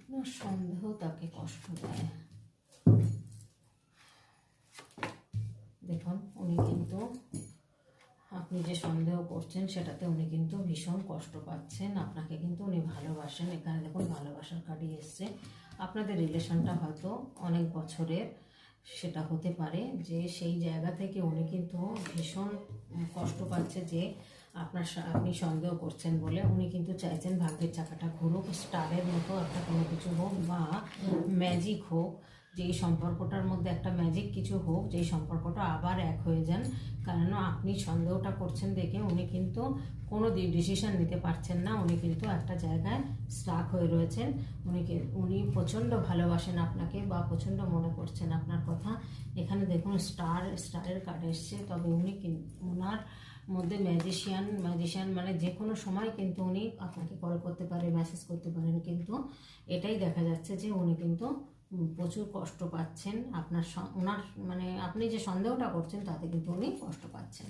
না, সন্দেহ তাকে কষ্ট দেয়। দেখুন উনি কিন্তু, আপনি যে সন্দেহ করছেন সেটাতে উনি কিন্তু ভীষণ কষ্ট পাচ্ছেন। আপনাকে কিন্তু উনি ভালোবাসেন। এখানে দেখুন ভালোবাসার কার্ডই এসছে। আপনাদের রিলেশনটা হয়তো অনেক বছরের, সেটা হতে পারে যে সেই জায়গা থেকে উনি কিন্তু ভীষণ কষ্ট পাচ্ছে যে আপনি সন্দেহ করছেন বলে। উনি কিন্তু চাইছেন ভাগ্যের চাকাটা ঘুরুক, স্টারের মতো একটা কোনো কিছু হোক বা ম্যাজিক হোক, যে এই সম্পর্কটার মধ্যে একটা ম্যাজিক কিছু হোক, যেই সম্পর্কটা আবার এক হয়ে যান। কারণ আপনি সন্দেহটা করছেন দেখে উনি কিন্তু কোনো ডিসিশন নিতে পারছেন না। উনি কিন্তু একটা জায়গায় স্টাক হয়ে রয়েছেন। উনি প্রচণ্ড ভালোবাসেন আপনাকে বা প্রচণ্ড মনে করছেন আপনার কথা। এখানে দেখুন স্টারের কার্ড এসছে। তবে উনি ওনার মধ্যে ম্যাজিশিয়ান মানে যে কোনো সময় কিন্তু উনি আপনাকে কল করতে পারে, মেসেজ করতে পারেন। কিন্তু এটাই দেখা যাচ্ছে যে উনি কিন্তু প্রচুর কষ্ট পাচ্ছেন ওনার মানে আপনি যে সন্দেহটা করছেন তাতে কিন্তু উনি কষ্ট পাচ্ছেন।